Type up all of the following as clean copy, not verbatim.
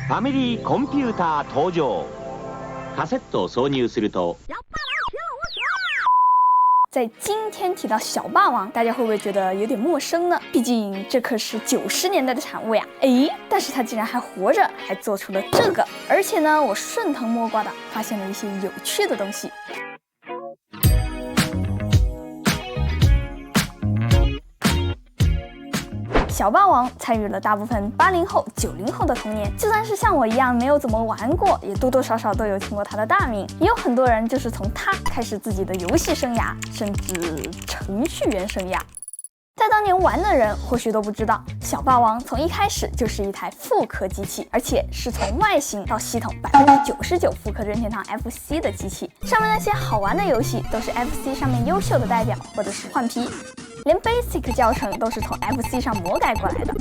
ファミリーコンピューター登場。カセットを挿入すると。在今天提到小霸王，大家会不会觉得有点陌生呢？毕竟这可是90年代的产物呀。但是他竟然还活着，还做出了这个，而且呢，我顺藤摸瓜的发现了一些有趣的东西。小霸王参与了大部分80后、90后的童年，就算是像我一样没有怎么玩过，也多多少少都有听过他的大名。也有很多人就是从他开始自己的游戏生涯，甚至程序员生涯。在当年玩的人或许都不知道，小霸王从一开始就是一台复刻机器，而且是从外形到系统99%复刻任天堂 FC 的机器。上面那些好玩的游戏都是 FC 上面优秀的代表，或者是换皮。连 Basic 教程都是从 FC 上魔改过来的。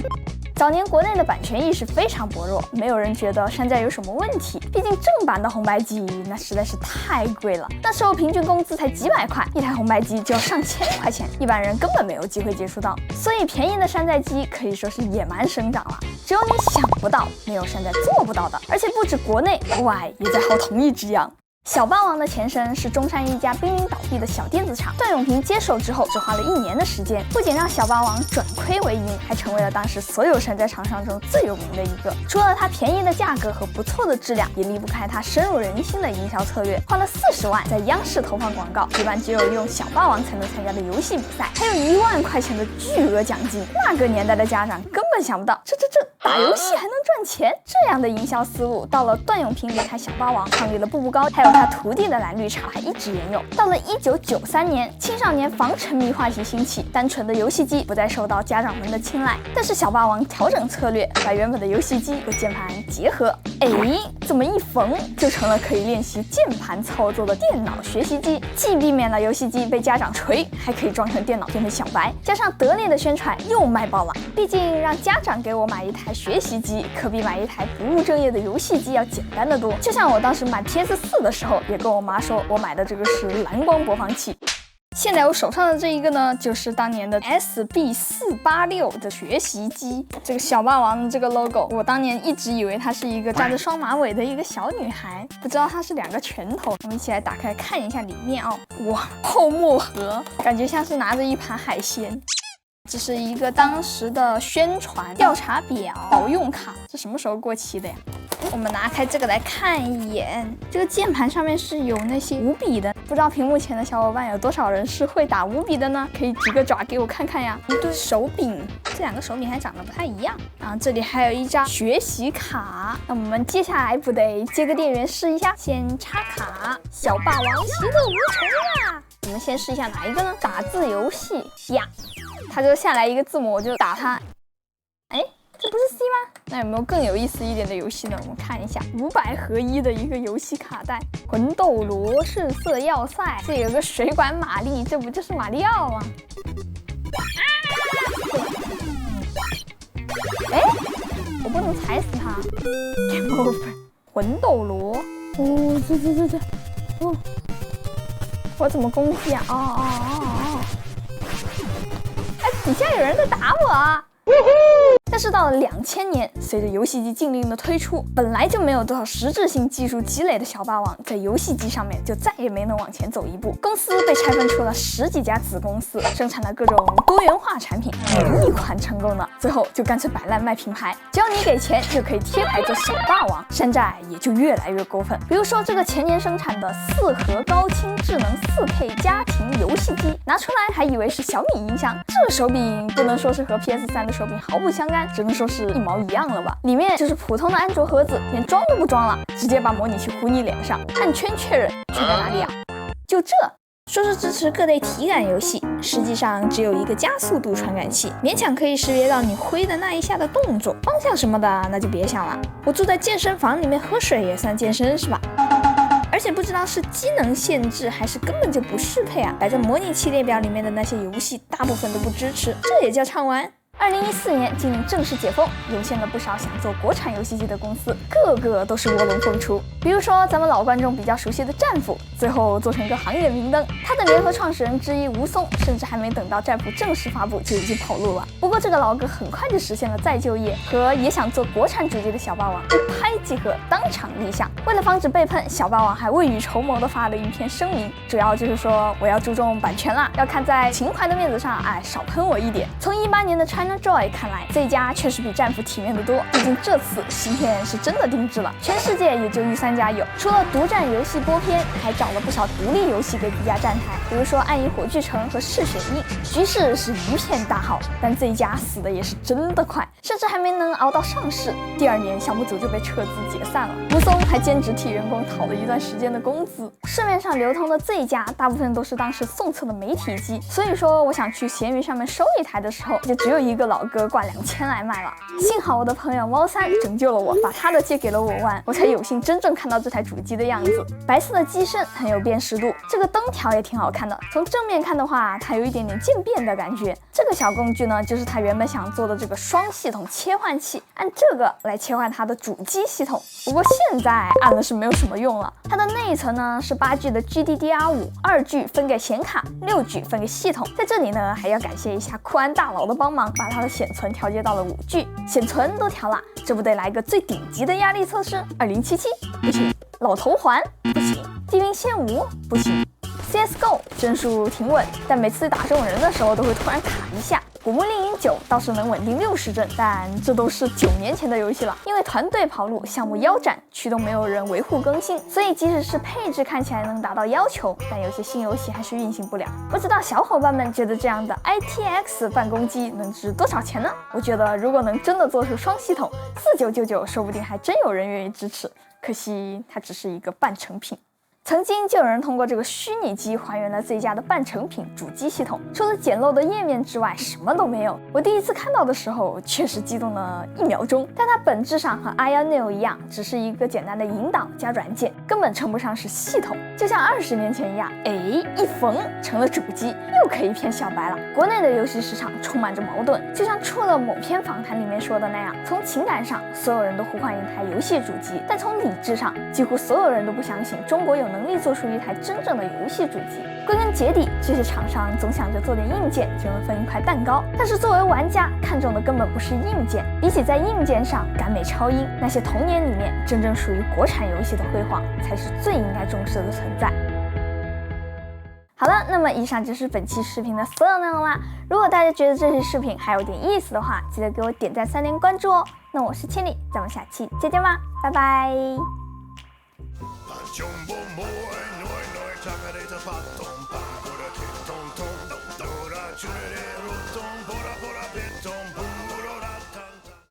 早年国内的版权意识非常薄弱，没有人觉得山寨有什么问题，毕竟正版的红白机那实在是太贵了，那时候平均工资才几百块，一台红白机就要上千块钱，一般人根本没有机会接触到，所以便宜的山寨机可以说是野蛮生长了。只有你想不到，没有山寨做不到的，而且不止国内，国外也在薅同一只羊。小霸王的前身是中山一家濒临倒闭的小电子厂，段永平接手之后，只花了1年的时间，不仅让小霸王转亏为盈，还成为了当时所有山寨厂商中最有名的一个。除了它便宜的价格和不错的质量，也离不开它深入人心的营销策略。花了40万在央视投放广告，举办只有用小霸王才能参加的游戏比赛，还有1万块钱的巨额奖金。那个年代的家长根本想不到，这打游戏还能赚钱，这样的营销思路到了段永平离开小霸王，创立了步步高，还有他徒弟的蓝绿茶还一直沿用。到了1993年，青少年防沉迷话题兴起，单纯的游戏机不再受到家长们的青睐。但是小霸王调整策略，把原本的游戏机和键盘结合，这么一缝就成了可以练习键盘操作的电脑学习机，既避免了游戏机被家长锤，还可以装成电脑变成小白，加上得力的宣传又卖爆了。毕竟让家长给我买一台学习机，可比买一台不务正业的游戏机要简单得多。就像我当时买 PS4 的时候，也跟我妈说我买的这个是蓝光播放器。现在我手上的这一个呢，就是当年的 SB486 的学习机。这个小霸王的这个 logo， 我当年一直以为它是一个扎着双马尾的一个小女孩，不知道它是2个拳头。我们一起来打开看一下里面哦。哇，泡沫盒，感觉像是拿着一盘海鲜。这是一个当时的宣传调查表保用卡，这什么时候过期的呀？我们拿开这个来看一眼，这个键盘上面是有那些5笔的，不知道屏幕前的小伙伴有多少人是会打5笔的呢？可以举个爪给我看看呀。对，手柄，这2个手柄还长得不太一样。然后这里还有一张学习卡，那我们接下来不得接个电源试一下？先插卡，小霸王其乐无穷啊！我们先试一下哪一个呢？打字游戏呀。它就下来一个字母，我就打它。这不是 C 吗？那有没有更有意思一点的游戏呢？我们看一下，500合一的一个游戏卡带，魂斗罗赤色要塞，这有个水管玛丽，这不就是马里奥吗？我不能踩死它。Game over。魂斗罗，我怎么攻击啊？底下有人在打我啊！但是到了2000年，随着游戏机禁令的推出，本来就没有多少实质性技术积累的小霸王，在游戏机上面就再也没能往前走一步。公司被拆分出了10几家子公司，生产了各种多元化产品，没一款成功的。最后就干脆摆烂卖品牌，只要你给钱就可以贴牌做小霸王，山寨也就越来越过分。比如说这个前年生产的4核高清智能4K 家庭游戏机，拿出来还以为是小米音箱，这手柄不能说是和 PS3 的手柄毫不相干，只能说是一毛一样了吧。里面就是普通的安卓盒子，连装都不装了，直接把模拟器糊你脸上，按圈确认，圈在哪里啊？就这。说是支持各类体感游戏，实际上只有一个加速度传感器，勉强可以识别到你挥的那一下的动作，方向什么的那就别想了。我住在健身房里面喝水也算健身是吧？而且不知道是机能限制还是根本就不适配啊！摆在模拟器列表里面的那些游戏，大部分都不支持，这也叫畅玩？ 2014年，禁令正式解封，涌现了不少想做国产游戏机的公司，个个都是卧龙凤雏。比如说咱们老观众比较熟悉的战斧，最后做成一个行业明灯。他的联合创始人之一吴松，甚至还没等到战斧正式发布就已经跑路了。不过这个老哥很快就实现了再就业，和也想做国产主机的小霸王一拍即合，当场立项。为了防止被喷，小霸王还未雨绸缪地发了一篇声明，主要就是说我要注重版权啦，要看在情怀的面子上，少喷我一点。从18年的 ChinaJoy 看来，这一家确实比战斧体面得多，毕竟这次芯片是真的定制了，全世界也就御三家有。除了独占游戏播片，还找了不少独立游戏给自家站台，比如说《暗影火炬城》和《嗜血印》，局势是一片大好。但这一家死的也是真的快，甚至还没能熬到上市，第2年项目组就被撤资解散了。吴松还兼职替员工讨了一段时间的工资。市面上流通的这一家，大部分都是当时送测的媒体机，所以说我想去闲鱼上面收一台的时候，就只有一个老哥挂2000来卖了。幸好我的朋友猫三拯救了我，把他的借给了我玩，我才有幸真正看到这台主机的样子。白色的机身很有辨识度，这个灯条也挺好看的。从正面看的话，它有一点点渐变的感觉。这个小工具呢，就是他原本想做的这个双系统切换器，按这个来切换它的主机系统。不过现在按了是没有什么用了。它的内层呢是8G 的 GDDR5，2G 分给显卡，6G 分给系统。在这里呢，还要感谢一下酷安大佬的帮忙，把它的显存调节到了5G，显存都调了，这不得来个最顶级的压力测试？2077不行，老头环不行，地平线5不行。CSGO 帧数挺稳，但每次打这种人的时候都会突然卡一下。古墓丽影9倒是能稳定60帧，但这都是9年前的游戏了。因为团队跑路，项目腰斩，驱动没有人维护更新，所以即使是配置看起来能达到要求，但有些新游戏还是运行不了。不知道小伙伴们觉得这样的 ITX 办公机能值多少钱呢？我觉得如果能真的做出双系统，4999说不定还真有人愿意支持。可惜它只是一个半成品。曾经就有人通过这个虚拟机还原了这一家的半成品主机系统，除了简陋的页面之外，什么都没有。我第一次看到的时候，确实激动了1秒钟，但它本质上和 Ioneo 一样，只是一个简单的引导加软件，根本称不上是系统。就像20年前一样，一缝成了主机，又可以骗小白了。国内的游戏市场充满着矛盾，就像出了某篇访谈里面说的那样，从情感上，所有人都呼唤一台游戏主机，但从理智上，几乎所有人都不相信中国有能力做出一台真正的游戏主机。归根结底，这些厂商总想着做点硬件就能分一块蛋糕，但是作为玩家看中的根本不是硬件，比起在硬件上赶美超英，那些童年里面真正属于国产游戏的辉煌，才是最应该重视的存在。好了，那么以上就是本期视频的所有内容啦。如果大家觉得这期视频还有点意思的话，记得给我点赞3连关注哦。那我是千里，咱们下期再见吧，拜拜。